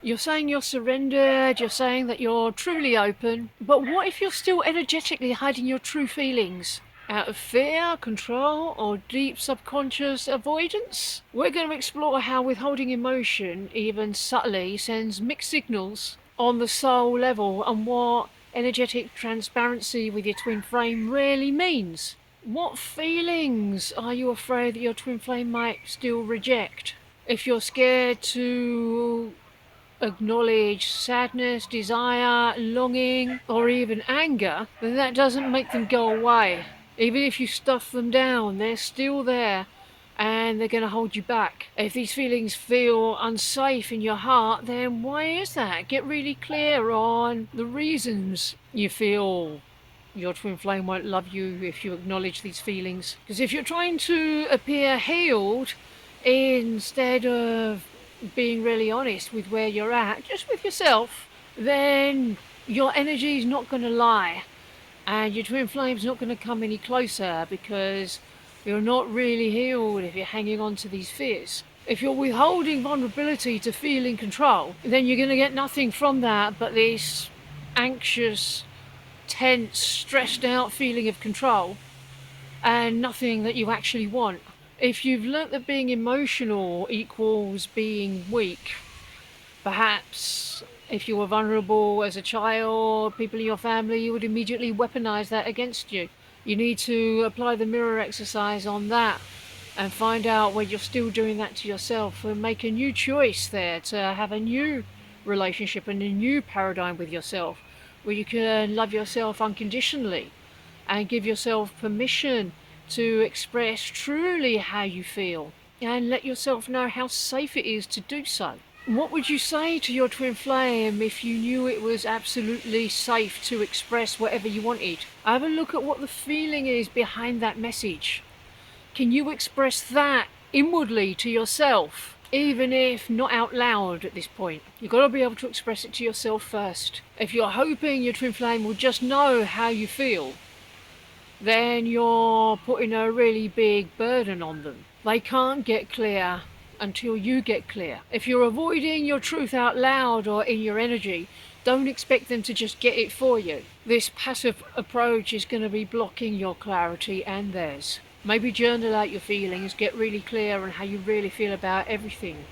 You're saying you're surrendered, you're saying that you're truly open, but what if you're still energetically hiding your true feelings? Out of fear, control, or deep subconscious avoidance? We're going to explore how withholding emotion, even subtly, sends mixed signals on the soul level and what energetic transparency with your twin flame really means. What feelings are you afraid that your twin flame might still reject? If you're scared to acknowledge sadness, desire, longing, or even anger, then that doesn't make them go away. Even if you stuff them down, they're still there and they're going to hold you back. If these feelings feel unsafe in your heart, then why is that? Get really clear on the reasons you feel your twin flame won't love you if you acknowledge these feelings. Because if you're trying to appear healed instead of being really honest with where you're at, just with yourself, then your energy is not going to lie and your twin flame's not going to come any closer because you're not really healed if you're hanging on to these fears. If you're withholding vulnerability to feel in control, then you're going to get nothing from that but this anxious, tense, stressed out feeling of control and nothing that you actually want. If you've learnt that being emotional equals being weak, perhaps if you were vulnerable as a child, people in your family would immediately weaponize that against you. You need to apply the mirror exercise on that and find out where you're still doing that to yourself and make a new choice there to have a new relationship and a new paradigm with yourself where you can love yourself unconditionally and give yourself permission to express truly how you feel and let yourself know how safe it is to do so. What would you say to your twin flame if you knew it was absolutely safe to express whatever you wanted? Have a look at what the feeling is behind that message. Can you express that inwardly to yourself, even if not out loud at this point? You've got to be able to express it to yourself first. If you're hoping your twin flame will just know how you feel, then you're putting a really big burden on them. They can't get clear until you get clear. If you're avoiding your truth out loud or in your energy, don't expect them to just get it for you. This passive approach is going to be blocking your clarity and theirs. Maybe journal out your feelings, get really clear on how you really feel about everything.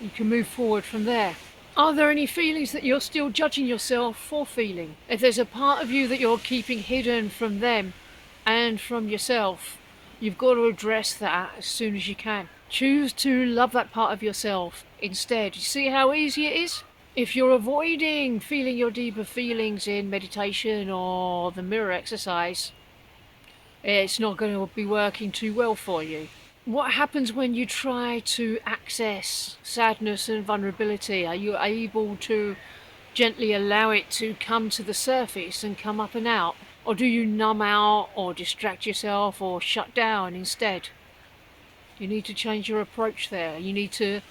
You can move forward from there. Are there any feelings that you're still judging yourself for feeling? If there's a part of you that you're keeping hidden from them and from yourself, you've got to address that as soon as you can. Choose to love that part of yourself instead. You see how easy it is? If you're avoiding feeling your deeper feelings in meditation or the mirror exercise, it's not going to be working too well for you. What happens when you try to access sadness and vulnerability? Are you able to gently allow it to come to the surface and come up and out? Or do you numb out or distract yourself or shut down instead? You need to change your approach there. You need to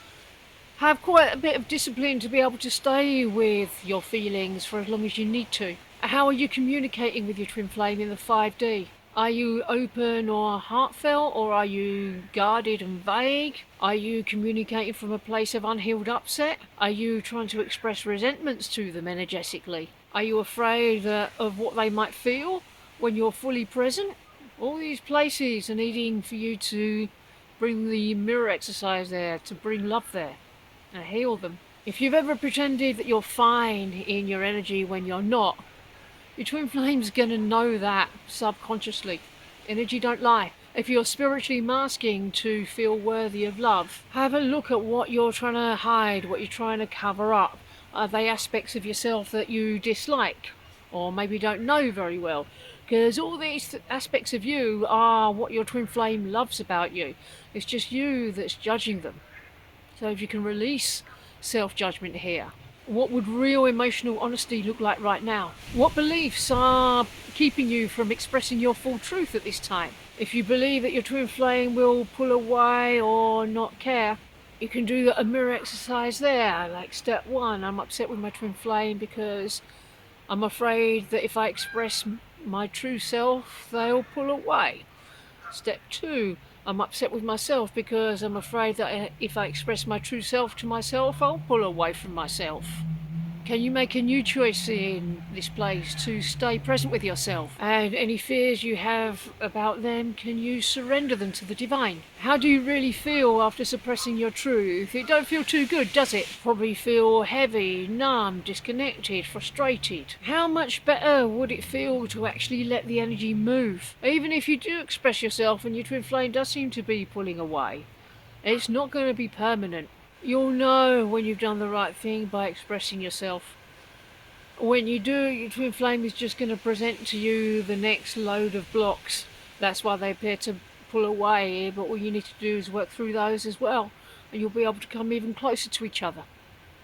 have quite a bit of discipline to be able to stay with your feelings for as long as you need to. How are you communicating with your twin flame in the 5D? Are you open or heartfelt, or are you guarded and vague? Are you communicating from a place of unhealed upset? Are you trying to express resentments to them energetically? Are you afraid of what they might feel when you're fully present? All these places are needing for you to bring the mirror exercise there, to bring love there and heal them. If you've ever pretended that you're fine in your energy when you're not, your twin flame's going to know that subconsciously. Energy don't lie. If you're spiritually masking to feel worthy of love, have a look at what you're trying to hide, what you're trying to cover up. Are they aspects of yourself that you dislike or maybe don't know very well? Because all these aspects of you are what your twin flame loves about you. It's just you that's judging them. So if you can release self-judgment here, what would real emotional honesty look like right now? What beliefs are keeping you from expressing your full truth at this time? If you believe that your twin flame will pull away or not care, you can do a mirror exercise there. Like step 1, I'm upset with my twin flame because I'm afraid that if I express my true self, they'll pull away. Step 2, I'm upset with myself because I'm afraid that if I express my true self to myself, I'll pull away from myself. Can you make a new choice in this place to stay present with yourself? And any fears you have about them, can you surrender them to the divine? How do you really feel after suppressing your truth? It don't feel too good, does it? Probably feel heavy, numb, disconnected, frustrated. How much better would it feel to actually let the energy move? Even if you do express yourself and your twin flame does seem to be pulling away, it's not going to be permanent. You'll know when you've done the right thing by expressing yourself. When you do, your twin flame is just going to present to you the next load of blocks. That's why they appear to pull away, but all you need to do is work through those as well, and you'll be able to come even closer to each other,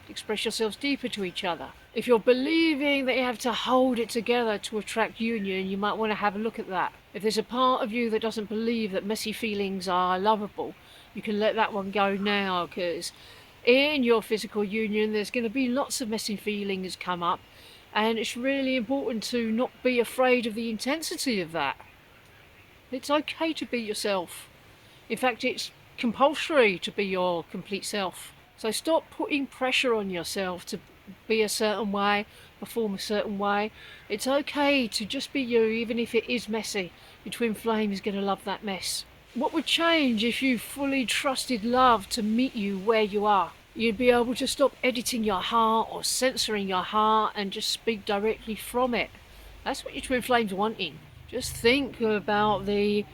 express yourselves deeper to each other. If you're believing that you have to hold it together to attract union, you might want to have a look at that. If there's a part of you that doesn't believe that messy feelings are lovable, you can let that one go now, because in your physical union there's going to be lots of messy feelings come up, and it's really important to not be afraid of the intensity of that. It's okay to be yourself. In fact, it's compulsory to be your complete self. So stop putting pressure on yourself to be a certain way, perform a certain way. It's okay to just be you, even if it is messy. Your twin flame is going to love that mess. What would change if you fully trusted love to meet you where you are? You'd be able to stop editing your heart or censoring your heart and just speak directly from it. That's what your twin flame's wanting. Just think about the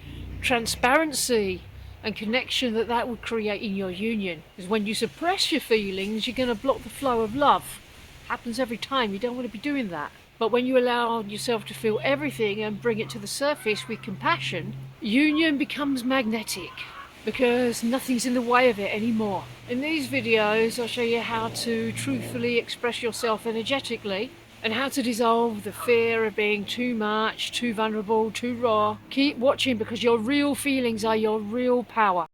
transparency and connection that would create in your union. Because when you suppress your feelings, you're going to block the flow of love. Happens every time. You don't want to be doing that. But when you allow yourself to feel everything and bring it to the surface with compassion, union becomes magnetic because nothing's in the way of it anymore. In these videos, I'll show you how to truthfully express yourself energetically and how to dissolve the fear of being too much, too vulnerable, too raw. Keep watching because your real feelings are your real power.